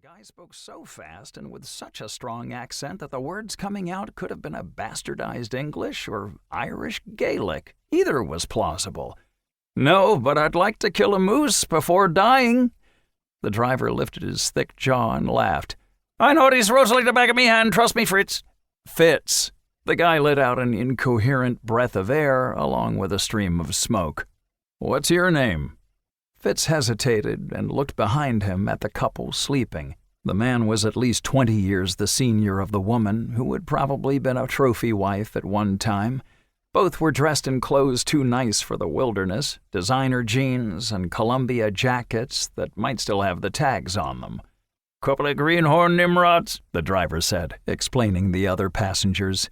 guy spoke so fast and with such a strong accent that the words coming out could have been a bastardized English or Irish Gaelic. Either was plausible. "No, but I'd like to kill a moose before dying." The driver lifted his thick jaw and laughed. "I know these roads like the back of me hand, trust me, Fritz." "Fitz." The guy let out an incoherent breath of air along with a stream of smoke. "What's your name?" Fitz hesitated and looked behind him at the couple sleeping. The man was at least 20 years the senior of the woman, who had probably been a trophy wife at one time. Both were dressed in clothes too nice for the wilderness, designer jeans and Columbia jackets that might still have the tags on them. "Couple of greenhorn Nimrods," the driver said, explaining the other passengers.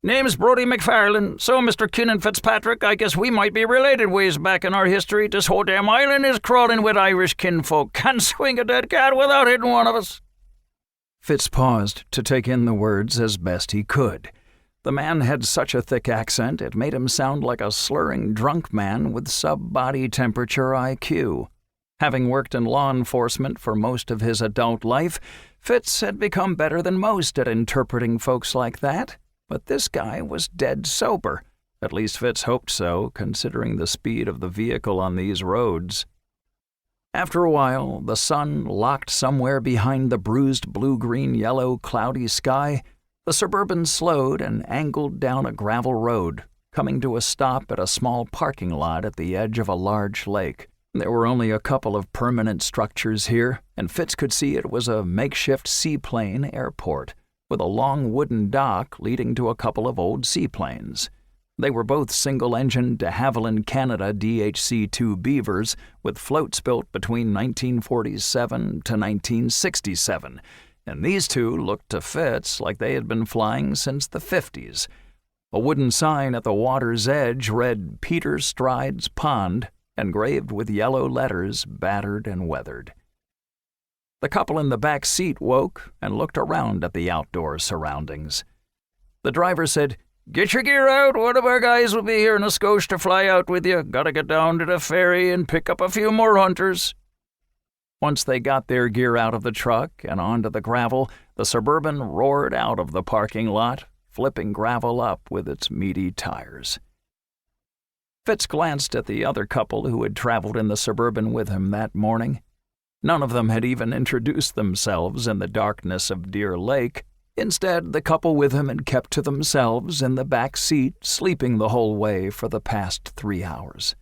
"Name's Brodie McFarlane, so Mr. Keenan Fitzpatrick, I guess we might be related ways back in our history. This whole damn island is crawling with Irish kinfolk. Can't swing a dead cat without hitting one of us." Fitz paused to take in the words as best he could. The man had such a thick accent it made him sound like a slurring drunk man with sub-body temperature IQ. Having worked in law enforcement for most of his adult life, Fitz had become better than most at interpreting folks like that. But this guy was dead sober. At least Fitz hoped so, considering the speed of the vehicle on these roads. After a while, the sun locked somewhere behind the bruised blue-green-yellow cloudy sky. The Suburban slowed and angled down a gravel road, coming to a stop at a small parking lot at the edge of a large lake. There were only a couple of permanent structures here, and Fitz could see it was a makeshift seaplane airport, with a long wooden dock leading to a couple of old seaplanes. They were both single-engine de Havilland Canada DHC-2 Beavers with floats built between 1947 to 1967, and these two looked to Fitz like they had been flying since the 50s. A wooden sign at the water's edge read Peter Stride's Pond, engraved with yellow letters battered and weathered. The couple in the back seat woke and looked around at the outdoor surroundings. The driver said, "Get your gear out. One of our guys will be here in a skosh to fly out with you. Gotta get down to the ferry and pick up a few more hunters." Once they got their gear out of the truck and onto the gravel, the Suburban roared out of the parking lot, flipping gravel up with its meaty tires. Fitz glanced at the other couple who had traveled in the Suburban with him that morning. None of them had even introduced themselves in the darkness of Deer Lake. Instead, the couple with him had kept to themselves in the back seat, sleeping the whole way for the past 3 hours.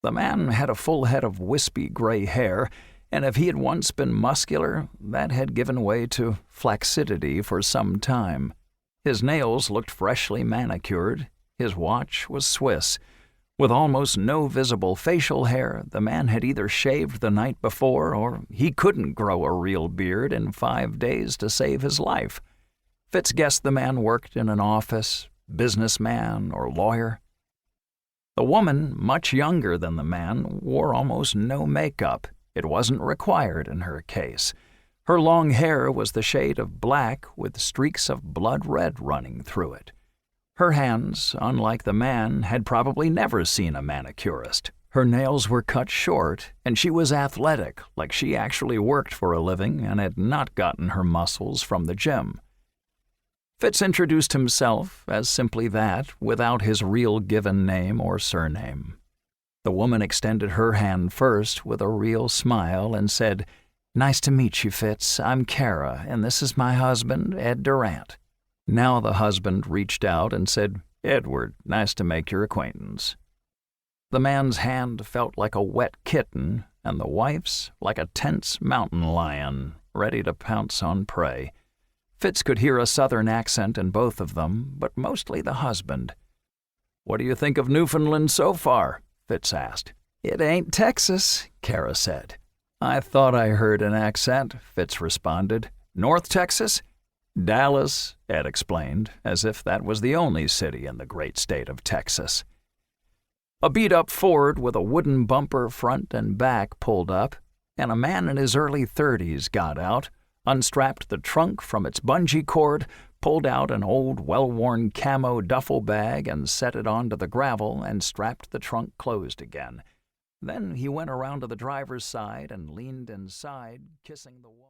The man had a full head of wispy gray hair, and if he had once been muscular, that had given way to flaccidity for some time. His nails looked freshly manicured. His watch was Swiss. With almost no visible facial hair, the man had either shaved the night before or he couldn't grow a real beard in 5 days to save his life. Fitz guessed the man worked in an office, businessman, or lawyer. The woman, much younger than the man, wore almost no makeup. It wasn't required in her case. Her long hair was the shade of black with streaks of blood red running through it. Her hands, unlike the man, had probably never seen a manicurist. Her nails were cut short, and she was athletic, like she actually worked for a living and had not gotten her muscles from the gym. Fitz introduced himself as simply that, without his real given name or surname. The woman extended her hand first with a real smile and said, "Nice to meet you, Fitz. I'm Kara, and this is my husband, Ed Durant." Now the husband reached out and said, "Edward, nice to make your acquaintance." The man's hand felt like a wet kitten, and the wife's like a tense mountain lion, ready to pounce on prey. Fitz could hear a southern accent in both of them, but mostly the husband. "What do you think of Newfoundland so far?" Fitz asked. "It ain't Texas," Kara said. "I thought I heard an accent," Fitz responded. "North Texas?" "Dallas," Ed explained, as if that was the only city in the great state of Texas. A beat-up Ford with a wooden bumper front and back pulled up, and a man in his early 30s got out, unstrapped the trunk from its bungee cord, pulled out an old, well-worn camo duffel bag and set it onto the gravel and strapped the trunk closed again. Then he went around to the driver's side and leaned inside, kissing the woman.